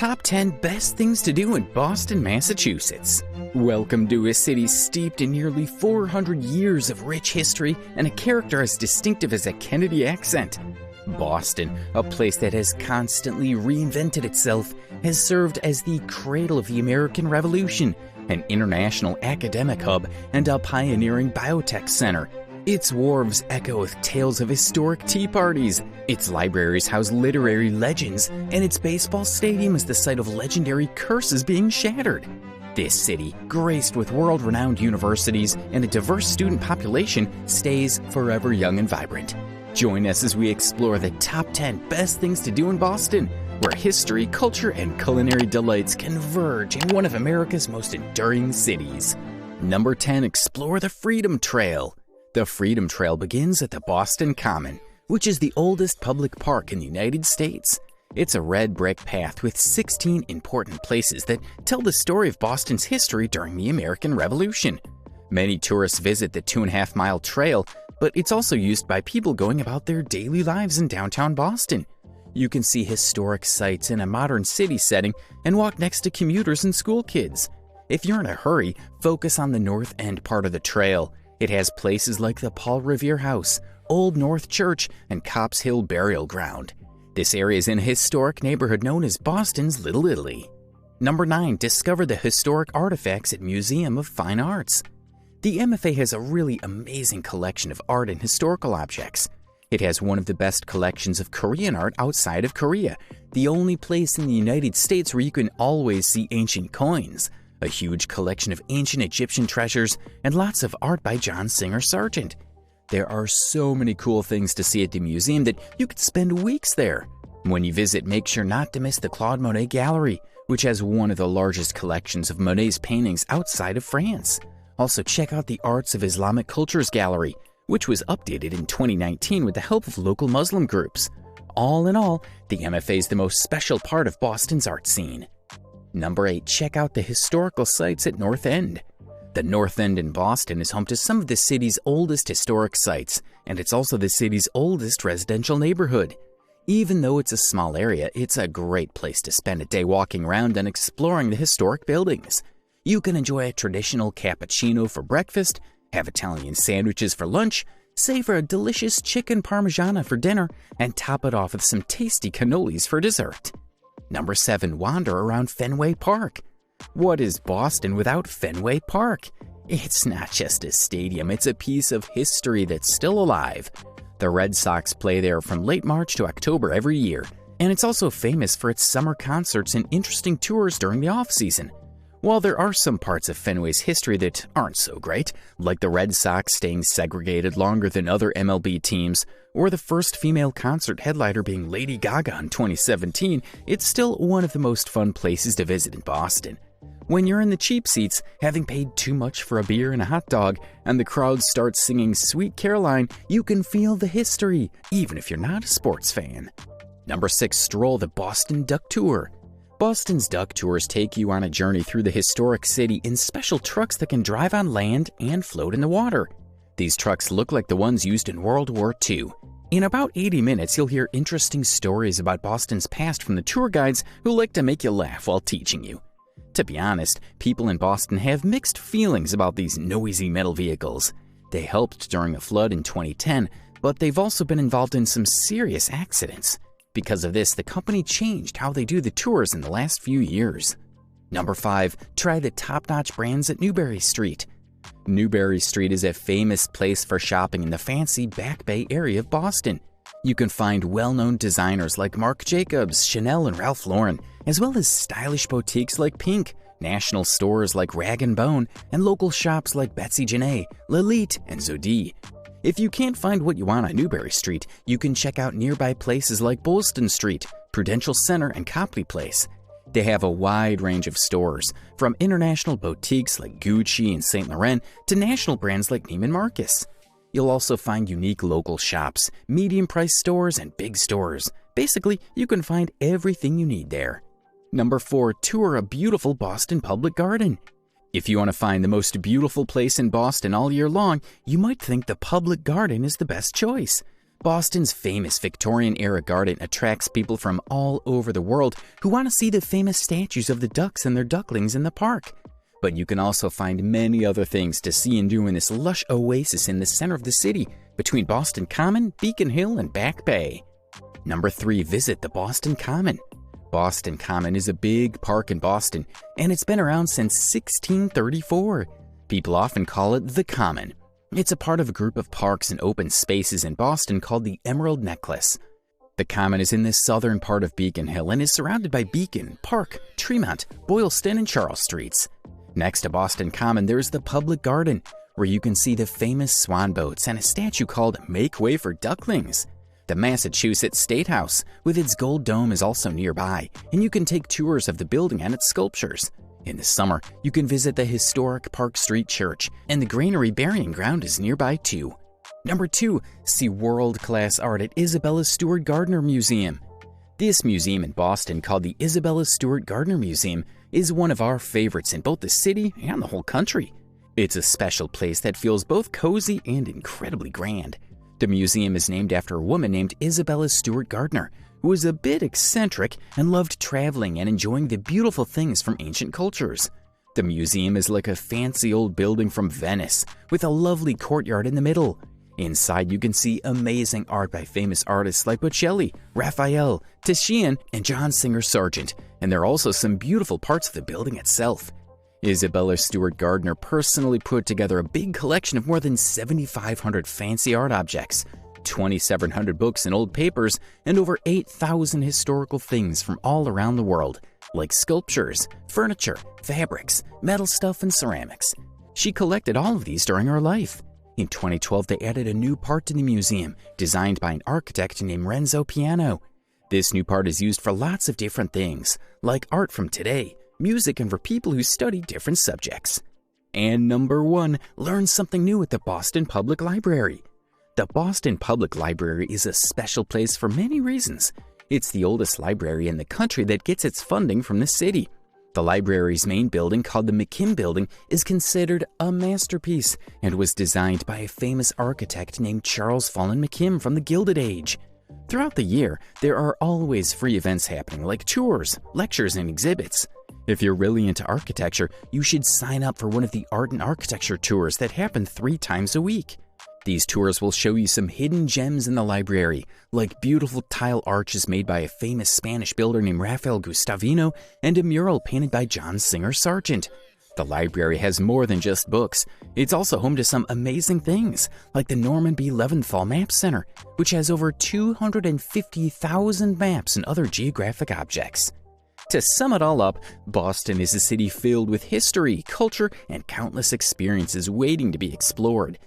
top 10 best things to do in Boston, Massachusetts. Welcome to a city steeped in nearly 400 years of rich history and a character as distinctive as a Kennedy accent. Boston, a place that has constantly reinvented itself, has served as the cradle of the American Revolution, an international academic hub, and a pioneering biotech center. Its wharves echo with tales of historic tea parties, its libraries house literary legends, and its baseball stadium is the site of legendary curses being shattered. This city, graced with world-renowned universities and a diverse student population, stays forever young and vibrant. Join us as we explore the top 10 best things to do in Boston, where history, culture, and culinary delights converge in one of America's most enduring cities. Number 10. Explore the Freedom Trail. The Freedom Trail begins at the Boston Common, which is the oldest public park in the United States. It's a red brick path with 16 important places that tell the story of Boston's history during the American Revolution. Many tourists visit the 2.5-mile trail, but it's also used by people going about their daily lives in downtown Boston. You can see historic sites in a modern city setting and walk next to commuters and school kids. If you're in a hurry, focus on the north end part of the trail. It has places like the Paul Revere House, Old North Church, and Copp's Hill Burial Ground. This area is in a historic neighborhood known as Boston's Little Italy. Number 9. Discover the historic artifacts at Museum of Fine Arts. The MFA has a really amazing collection of art and historical objects. It has one of the best collections of Korean art outside of Korea, the only place in the United States where you can always see ancient coins, a huge collection of ancient Egyptian treasures, and lots of art by John Singer Sargent. There are so many cool things to see at the museum that you could spend weeks there. When you visit, make sure not to miss the Claude Monet Gallery, which has one of the largest collections of Monet's paintings outside of France. Also, check out the Arts of Islamic Cultures Gallery, which was updated in 2019 with the help of local Muslim groups. All in all, the MFA is the most special part of Boston's art scene. Number 8. Check out the historical sites at North End. The North End in Boston is home to some of the city's oldest historic sites, and it's also the city's oldest residential neighborhood. Even though it's a small area, it's a great place to spend a day walking around and exploring the historic buildings. You can enjoy a traditional cappuccino for breakfast, have Italian sandwiches for lunch, savor a delicious chicken parmigiana for dinner, and top it off with some tasty cannolis for dessert. Number 7. Wander around Fenway Park. What is Boston without Fenway Park? It's not just a stadium, it's a piece of history that's still alive. The Red Sox play there from late March to October every year, and it's also famous for its summer concerts and interesting tours during the off-season. While there are some parts of Fenway's history that aren't so great, like the Red Sox staying segregated longer than other MLB teams, or the first female concert headliner being Lady Gaga in 2017, it's still one of the most fun places to visit in Boston. When you're in the cheap seats, having paid too much for a beer and a hot dog, and the crowd starts singing Sweet Caroline, you can feel the history, even if you're not a sports fan. Number 6. Stroll the Boston Duck Tour. Boston's Duck Tours take you on a journey through the historic city in special trucks that can drive on land and float in the water. These trucks look like the ones used in World War II. In about 80 minutes, you'll hear interesting stories about Boston's past from the tour guides who like to make you laugh while teaching you. To be honest, people in Boston have mixed feelings about these noisy metal vehicles. They helped during a flood in 2010, but they've also been involved in some serious accidents. Because of this, the company changed how they do the tours in the last few years. Number 5. Try the top-notch brands at Newbury Street. Newbury Street is a famous place for shopping in the fancy Back Bay area of Boston. You can find well-known designers like Marc Jacobs, Chanel, and Ralph Lauren, as well as stylish boutiques like Pink, national stores like Rag & Bone, and local shops like Betsy Janae, Lilith, and Zodi. If you can't find what you want on Newbury Street, you can check out nearby places like Boylston Street, Prudential Center, and Copley Place. They have a wide range of stores, from international boutiques like Gucci and Saint Laurent to national brands like Neiman Marcus. You'll also find unique local shops, medium-priced stores, and big stores. Basically, you can find everything you need there. Number 4. Tour a beautiful Boston Public Garden. If you want to find the most beautiful place in Boston all year long, you might think the Public Garden is the best choice. Boston's famous Victorian-era garden attracts people from all over the world who want to see the famous statues of the ducks and their ducklings in the park. But you can also find many other things to see and do in this lush oasis in the center of the city, between Boston Common, Beacon Hill, and Back Bay. Number 3. Visit the Boston Common. Boston Common is a big park in Boston, and it's been around since 1634. People often call it the Common. It's a part of a group of parks and open spaces in Boston called the Emerald Necklace. The Common is in the southern part of Beacon Hill and is surrounded by Beacon, Park, Tremont, Boylston, and Charles Streets. Next to Boston Common, there's the Public Garden, where you can see the famous swan boats and a statue called Make Way for Ducklings. The Massachusetts State House, with its gold dome, is also nearby, and you can take tours of the building and its sculptures. In the summer, you can visit the historic Park Street Church, and the Granary Burying Ground is nearby too. Number 2. See world-class art at Isabella Stewart Gardner Museum. This museum in Boston, called the Isabella Stewart Gardner Museum, is one of our favorites in both the city and the whole country. It's a special place that feels both cozy and incredibly grand. The museum is named after a woman named Isabella Stewart Gardner, who was a bit eccentric and loved traveling and enjoying the beautiful things from ancient cultures. The museum is like a fancy old building from Venice, with a lovely courtyard in the middle. Inside, you can see amazing art by famous artists like Botticelli, Raphael, Titian, and John Singer Sargent, and there are also some beautiful parts of the building itself. Isabella Stewart Gardner personally put together a big collection of more than 7,500 fancy art objects, 2,700 books and old papers, and over 8,000 historical things from all around the world, like sculptures, furniture, fabrics, metal stuff, and ceramics. She collected all of these during her life. In 2012, they added a new part to the museum, designed by an architect named Renzo Piano. This new part is used for lots of different things, like art from today, music, and for people who study different subjects. And number 1, learn something new at the Boston Public Library. The Boston Public Library is a special place for many reasons. It's the oldest library in the country that gets its funding from the city. The library's main building, called the McKim Building, is considered a masterpiece and was designed by a famous architect named Charles Follen McKim from the Gilded Age. Throughout the year, there are always free events happening like tours, lectures, and exhibits. If you're really into architecture, you should sign up for one of the art and architecture tours that happen 3 times a week. These tours will show you some hidden gems in the library, like beautiful tile arches made by a famous Spanish builder named Rafael Gustavino and a mural painted by John Singer Sargent. The library has more than just books. It's also home to some amazing things, like the Norman B. Leventhal Map Center, which has over 250,000 maps and other geographic objects. To sum it all up, Boston is a city filled with history, culture, and countless experiences waiting to be explored.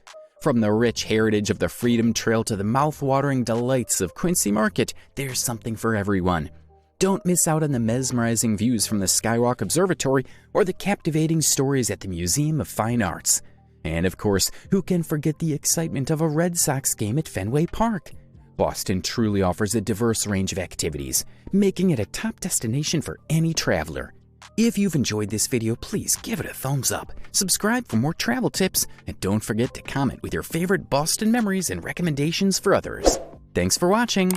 From the rich heritage of the Freedom Trail to the mouth-watering delights of Quincy Market, there's something for everyone. Don't miss out on the mesmerizing views from the Skywalk Observatory or the captivating stories at the Museum of Fine Arts. And of course, who can forget the excitement of a Red Sox game at Fenway Park? Boston truly offers a diverse range of activities, making it a top destination for any traveler. If you've enjoyed this video, please give it a thumbs up, subscribe for more travel tips, and don't forget to comment with your favorite Boston memories and recommendations for others. Thanks for watching!